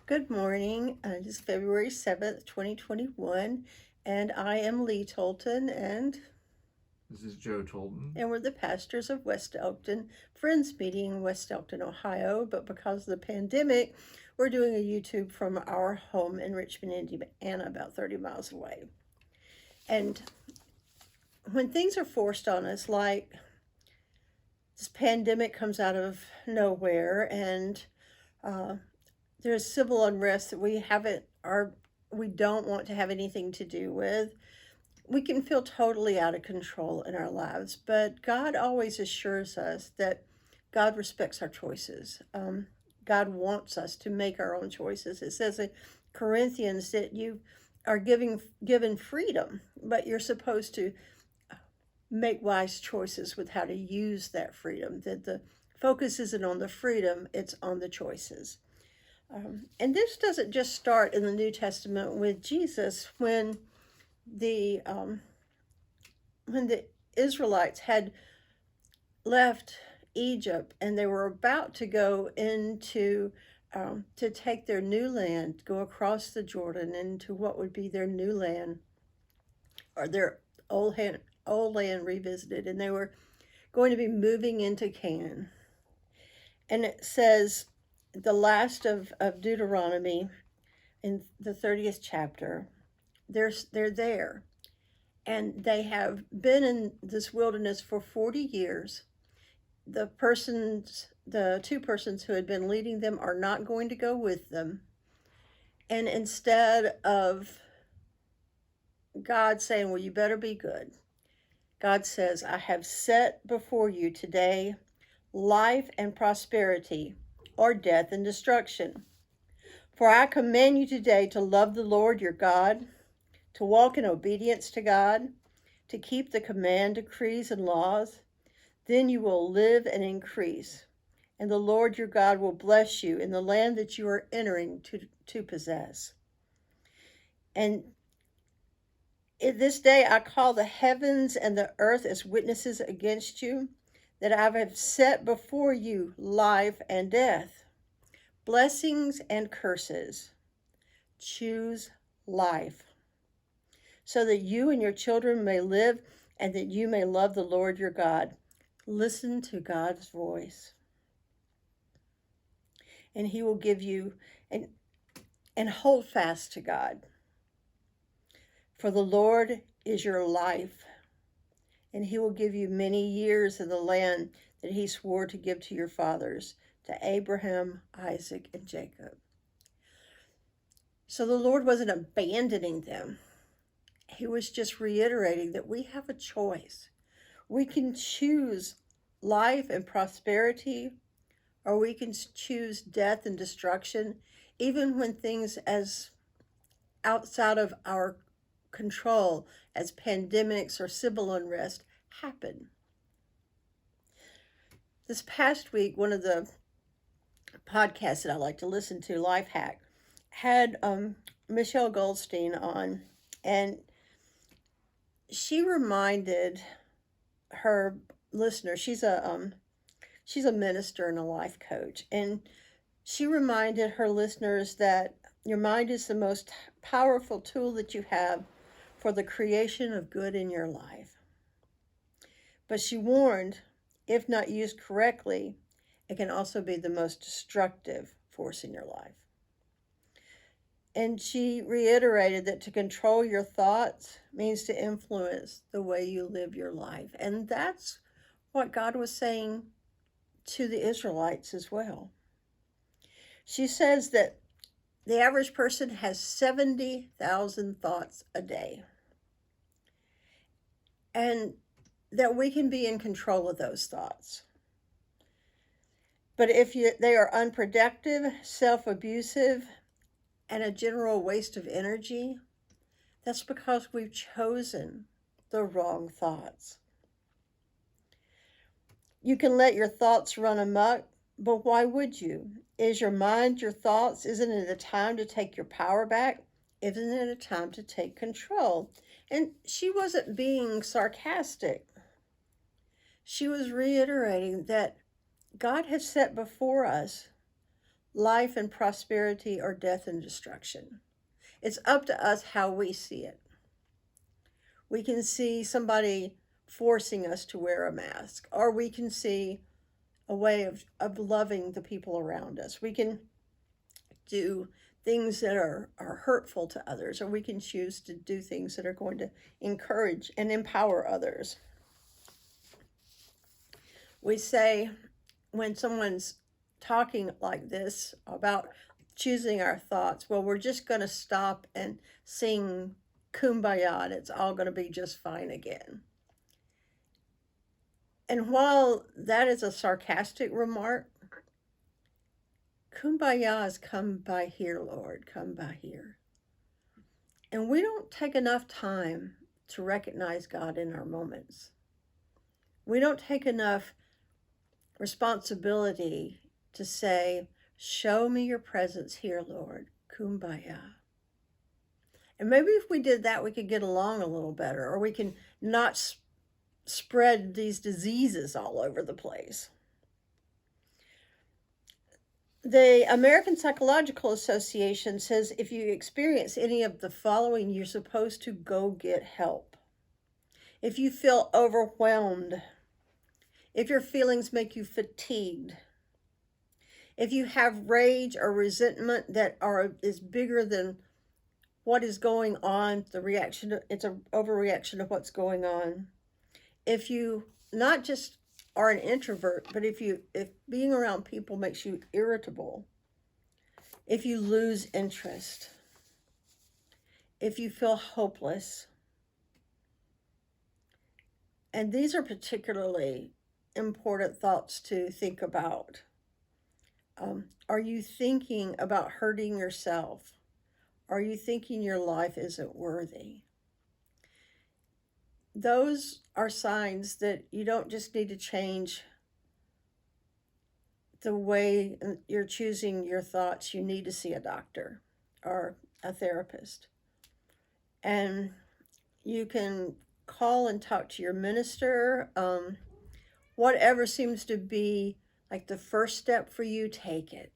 Good morning. It is February 7th, 2021, and I am Lee Tolton, This is Joe Tolton. and we're the pastors of West Elkton Friends Meeting in West Elkton, Ohio. But because of the pandemic, we're doing a YouTube from our home in Richmond, Indiana, about 30 miles away. And when things are forced on us, like this pandemic comes out of nowhere, and uh, there's civil unrest that we don't want to have anything to do with. We can feel totally out of control in our lives, but God always assures us that God respects our choices. God wants us to make our own choices. It says in Corinthians that you are given freedom, but you're supposed to make wise choices with how to use that freedom. That the focus isn't on the freedom, it's on the choices. And this doesn't just start in the New Testament with Jesus the um, when the Israelites had left Egypt and they were about to go into to take their new land, go across the Jordan into what would be their new land or their old land revisited, and they were going to be moving into Canaan. And it says the last of Deuteronomy in the 30th chapter, they're there. And they have been in this wilderness for 40 years. The two persons who had been leading them are not going to go with them. And instead of God saying, well, you better be good, God says, I have set before you today life and prosperity, or death and destruction. For I command you today to love the Lord your God, to walk in obedience to God, to keep the command, decrees, and laws. Then you will live and increase, and the Lord your God will bless you in the land that you are entering to possess. And this day I call the heavens and the earth as witnesses against you, that I have set before you life and death, blessings and curses. Choose life, so that you and your children may live and that you may love the Lord your God. Listen to God's voice, and he will give you and hold fast to God. For the Lord is your life, and he will give you many years in the land that he swore to give to your fathers, to Abraham, Isaac, and Jacob. So the Lord wasn't abandoning them. He was just reiterating that we have a choice. We can choose life and prosperity, or we can choose death and destruction, even when things as outside of our control as pandemics or civil unrest happen. This past week, one of the podcasts that I like to listen to, Life Hack, had Michelle Goldstein on, and she reminded her listener, she's a minister and a life coach, and she reminded her listeners that your mind is the most powerful tool that you have for the creation of good in your life. But she warned, if not used correctly, it can also be the most destructive force in your life. And she reiterated that to control your thoughts means to influence the way you live your life. And that's what God was saying to the Israelites as well. She says that the average person has 70,000 thoughts a day, and that we can be in control of those thoughts. But if they are unproductive, self-abusive, and a general waste of energy, that's because we've chosen the wrong thoughts. You can let your thoughts run amok, but why would you? Is your mind your thoughts? Isn't it a time to take your power back? Isn't it a time to take control? And she wasn't being sarcastic. She was reiterating that God has set before us life and prosperity, or death and destruction. It's up to us how we see it. We can see somebody forcing us to wear a mask, or we can see a way of loving the people around us. We can do things that are hurtful to others, or we can choose to do things that are going to encourage and empower others. We say when someone's talking like this about choosing our thoughts, well, we're just going to stop and sing Kumbaya and it's all going to be just fine again. And while that is a sarcastic remark, Kumbaya is come by here, Lord, come by here. And we don't take enough time to recognize God in our moments. We don't take enough responsibility to say, show me your presence here, Lord, Kumbaya. And maybe if we did that, we could get along a little better, or we can not spread these diseases all over the place. The American Psychological Association says if you experience any of the following, you're supposed to go get help. If you feel overwhelmed, if your feelings make you fatigued, if you have rage or resentment that is bigger than what is going on, it's an overreaction of what's going on. If you not just are an introvert, but if being around people makes you irritable, if you lose interest, if you feel hopeless, and these are particularly important thoughts to think about. Are you thinking about hurting yourself? Are you thinking your life isn't worthy? Those are signs that you don't just need to change the way you're choosing your thoughts. You need to see a doctor or a therapist. And you can call and talk to your minister. Whatever seems to be like the first step for you, take it.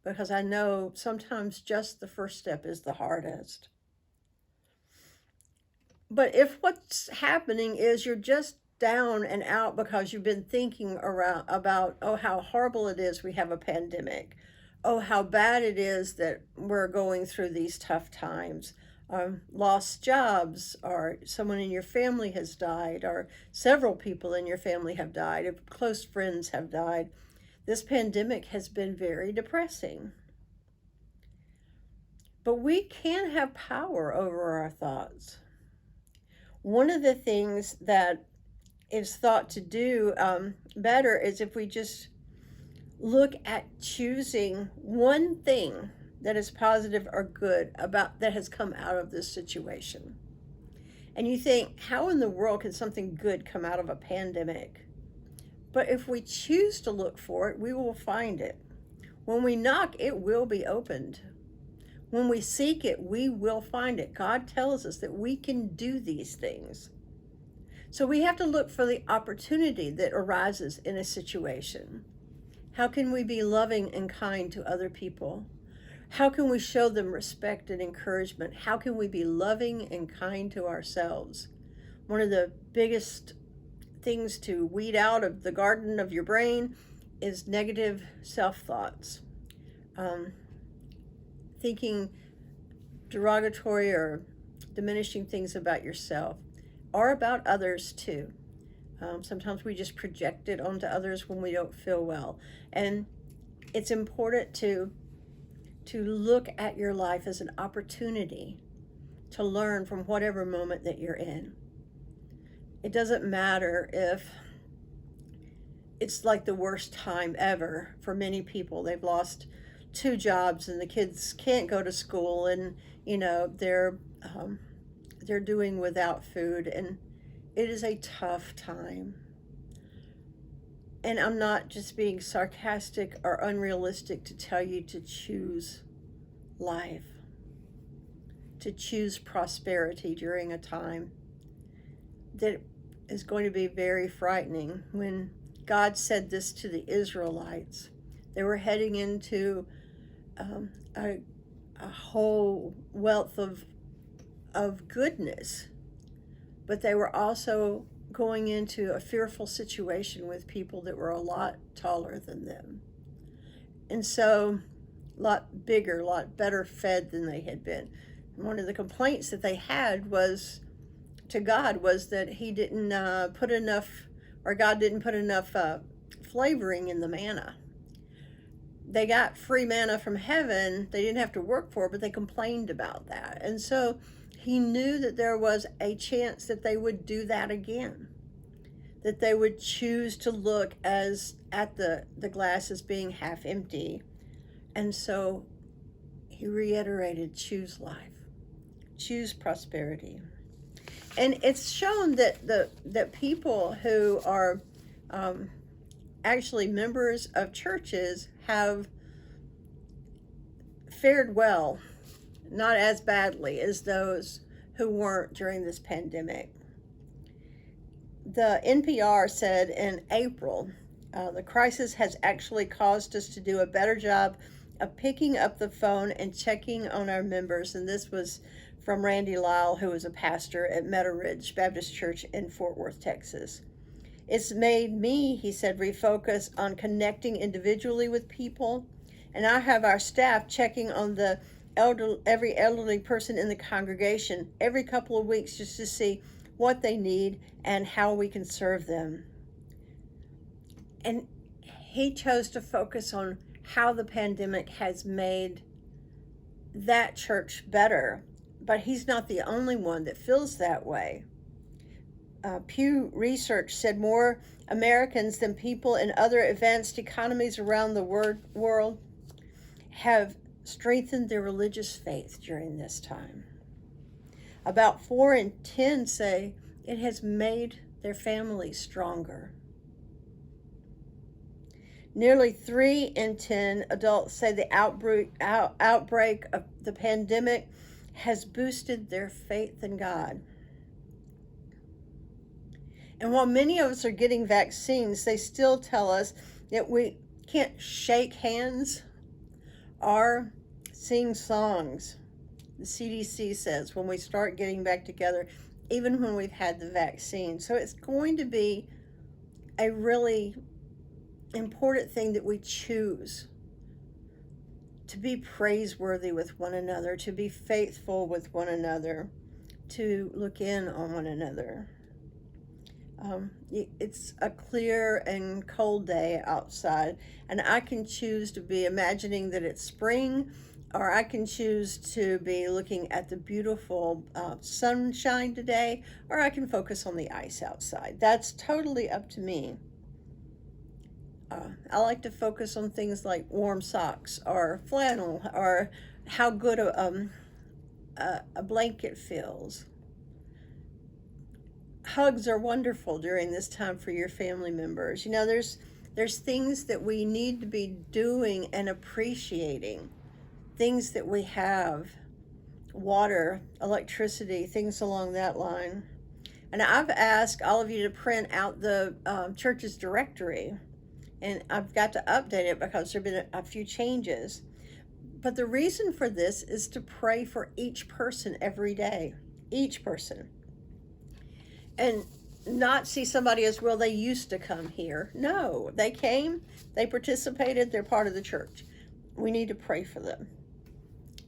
Because I know sometimes just the first step is the hardest. But if what's happening is you're just down and out because you've been thinking about, oh, how horrible it is we have a pandemic. Oh, how bad it is that we're going through these tough times. Lost jobs, or someone in your family has died, or several people in your family have died, or close friends have died. This pandemic has been very depressing. But we can have power over our thoughts. One of the things that is thought to do better is if we just look at choosing one thing that is positive or good that has come out of this situation. And you think, how in the world can something good come out of a pandemic? But if we choose to look for it, we will find it. When we knock, it will be opened. When we seek it, we will find it. God tells us that we can do these things. So we have to look for the opportunity that arises in a situation. How can we be loving and kind to other people? How can we show them respect and encouragement? How can we be loving and kind to ourselves? One of the biggest things to weed out of the garden of your brain is negative self-thoughts. Thinking derogatory or diminishing things about yourself or about others too. Sometimes we just project it onto others when we don't feel well. And it's important to look at your life as an opportunity to learn from whatever moment that you're in. It doesn't matter if it's like the worst time ever for many people. They've lost 2 jobs and the kids can't go to school, and they're doing without food, and it is a tough time. And I'm not just being sarcastic or unrealistic to tell you to choose life, to choose prosperity during a time that is going to be very frightening. When God said this to the Israelites, they were heading into a whole wealth of goodness, but they were also going into a fearful situation with people that were a lot taller than them. And so, a lot bigger, a lot better fed than they had been. And one of the complaints that they had was to God was that He didn't put enough, or God didn't put enough flavoring in the manna. They got free manna from heaven, they didn't have to work for it, but they complained about that. And so He knew that there was a chance that they would do that again, that they would choose to look at the glass as being half empty. And so He reiterated, choose life, choose prosperity. And it's shown that people who are actually members of churches have fared well, not as badly as those who weren't during this pandemic. The NPR said in April, the crisis has actually caused us to do a better job of picking up the phone and checking on our members. And this was from Randy Lyle, who is a pastor at Meadow Ridge Baptist Church in Fort Worth, Texas. It's made me, he said, refocus on connecting individually with people. And I have our staff checking on every elderly person in the congregation every couple of weeks just to see what they need and how we can serve them. And he chose to focus on how the pandemic has made that church better. But he's not the only one that feels that way. Pew Research said more Americans than people in other advanced economies around the world have strengthened their religious faith during this time. About 4 in 10 say it has made their families stronger. Nearly 3 in 10 adults say the outbreak of the pandemic has boosted their faith in God. And while many of us are getting vaccines, they still tell us that we can't shake hands or sing songs. The CDC says when we start getting back together, even when we've had the vaccine. So it's going to be a really important thing that we choose to be praiseworthy with one another, to be faithful with one another, to look in on one another. It's a clear and cold day outside, and I can choose to be imagining that it's spring, or I can choose to be looking at the beautiful sunshine today, or I can focus on the ice outside. That's totally up to me. I like to focus on things like warm socks or flannel or how good a blanket feels. Hugs are wonderful during this time for your family members. You know, there's things that we need to be doing and appreciating, things that we have, water, electricity, things along that line. And I've asked all of you to print out the church's directory. And I've got to update it because there have been a few changes. But the reason for this is to pray for each person every day, each person. And not see somebody as, well, they used to come here. No, they came, they participated, they're part of the church. We need to pray for them.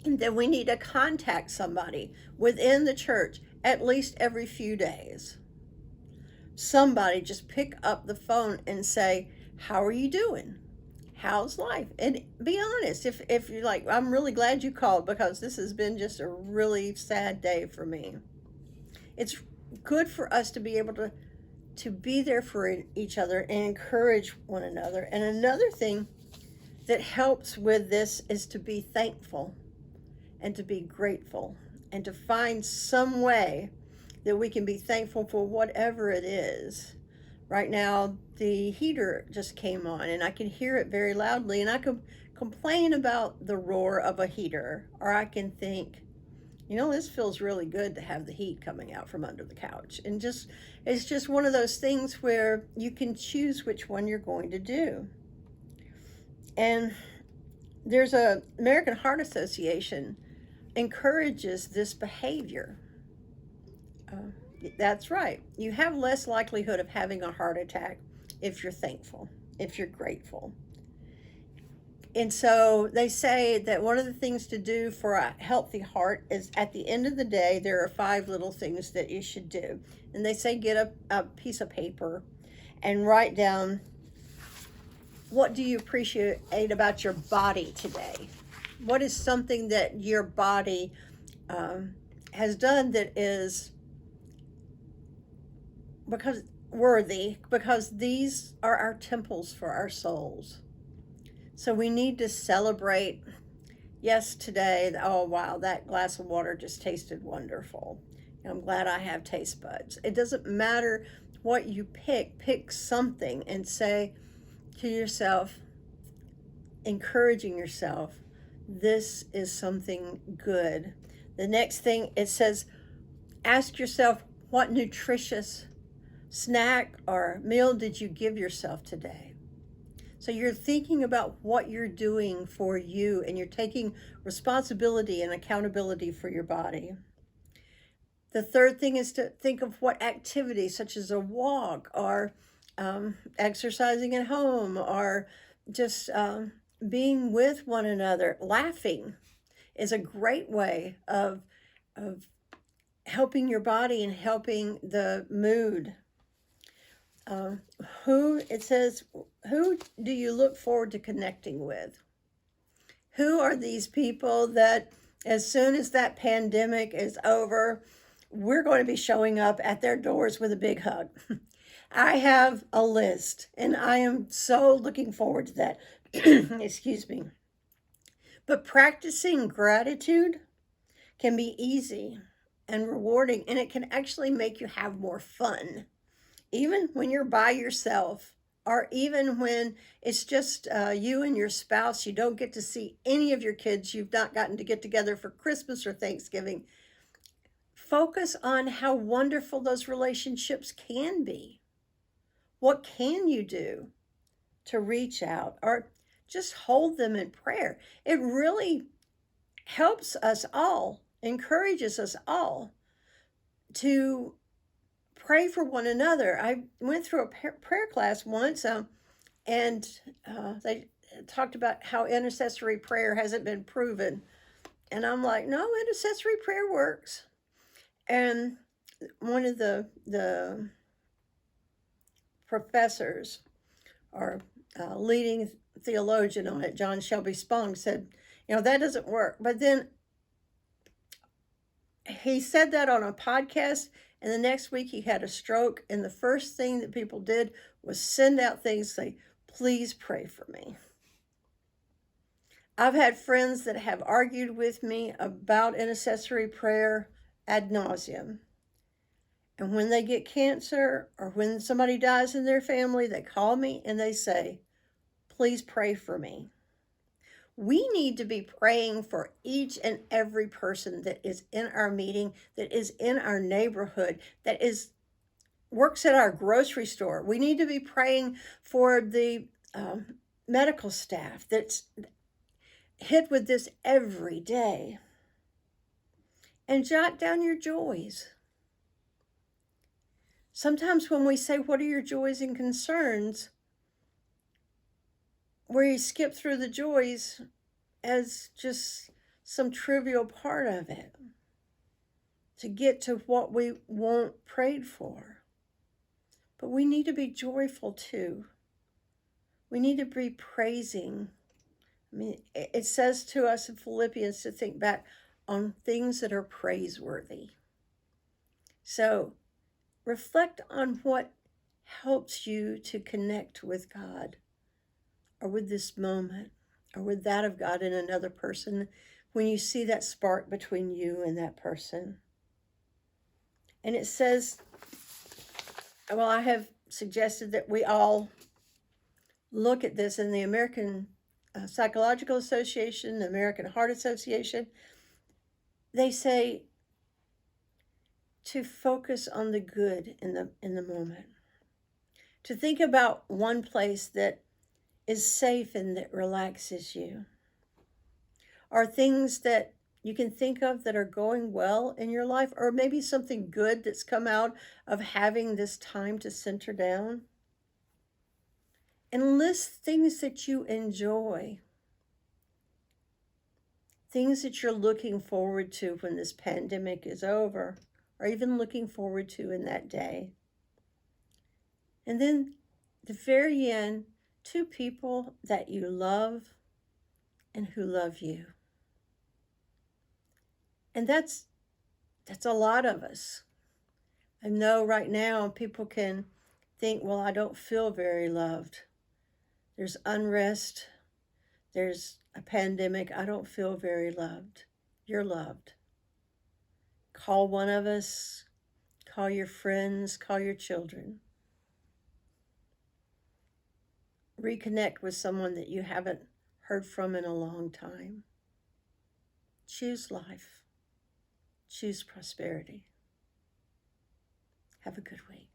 And then we need to contact somebody within the church at least every few days. Somebody just pick up the phone and say, how are you doing? How's life? And be honest. If you're like, I'm really glad you called because this has been just a really sad day for me. It's good for us to be able to be there for each other and encourage one another. And another thing that helps with this is to be thankful and to be grateful and to find some way that we can be thankful for whatever it is. Right now, the heater just came on and I can hear it very loudly, and I could complain about the roar of a heater, or I can think, you know, this feels really good to have the heat coming out from under the couch. And it's just one of those things where you can choose which one you're going to do. And there's a American Heart Association encourages this behavior. Uh, that's right. You have less likelihood of having a heart attack if you're thankful, if you're grateful. And so they say that one of the things to do for a healthy heart is at the end of the day, there are 5 little things that you should do. And they say get a piece of paper and write down, what do you appreciate about your body today? What is something that your body has done that is because worthy, because these are our temples for our souls. So we need to celebrate. Yes, today, oh wow, that glass of water just tasted wonderful. I'm glad I have taste buds. It doesn't matter what you pick something and say to yourself, encouraging yourself, this is something good. The next thing it says, ask yourself, what nutritious snack or meal did you give yourself today? So you're thinking about what you're doing for you, and you're taking responsibility and accountability for your body. The third thing is to think of what activity, such as a walk or exercising at home or just being with one another, laughing is a great way of helping your body and helping the mood. It says, who do you look forward to connecting with? Who are these people that as soon as that pandemic is over, we're going to be showing up at their doors with a big hug? I have a list and I am so looking forward to that. Excuse me. But practicing gratitude can be easy and rewarding, and it can actually make you have more fun. Even when you're by yourself, or even when it's just you and your spouse, you don't get to see any of your kids, you've not gotten to get together for Christmas or Thanksgiving. Focus on how wonderful those relationships can be. What can you do to reach out or just hold them in prayer? It really helps us all, encourages us all to pray for one another. I went through a prayer class once, and they talked about how intercessory prayer hasn't been proven. And I'm like, no, intercessory prayer works. And one of the professors or leading theologian on it, John Shelby Spong, said, that doesn't work. But then he said that on a podcast, and the next week he had a stroke, and the first thing that people did was send out things, say, please pray for me. I've had friends that have argued with me about intercessory prayer ad nauseum. And when they get cancer or when somebody dies in their family, they call me and they say, please pray for me. We need to be praying for each and every person that is in our meeting, that is in our neighborhood, that works at our grocery store. We need to be praying for the medical staff that's hit with this every day. And jot down your joys. Sometimes when we say, what are your joys and concerns, we skip through the joys as just some trivial part of it to get to what we want prayed for. But we need to be joyful too. We need to be praising. I mean, it says to us in Philippians to think back on things that are praiseworthy. So reflect on what helps you to connect with God, or with this moment, or with that of God in another person, when you see that spark between you and that person. And it says, well, I have suggested that we all look at this in the American Psychological Association, the American Heart Association. They say to focus on the good in the moment, to think about one place that is safe and that relaxes you. are things that you can think of that are going well in your life, or maybe something good that's come out of having this time to center down. And list things that you enjoy, things that you're looking forward to when this pandemic is over, or even looking forward to in that day. And then the very end, 2 people that you love and who love you. And that's a lot of us. I know right now people can think, well, I don't feel very loved. There's unrest. There's a pandemic. I don't feel very loved. You're loved. Call one of us. Call your friends. Call your children. Reconnect with someone that you haven't heard from in a long time. Choose life. Choose prosperity. Have a good week.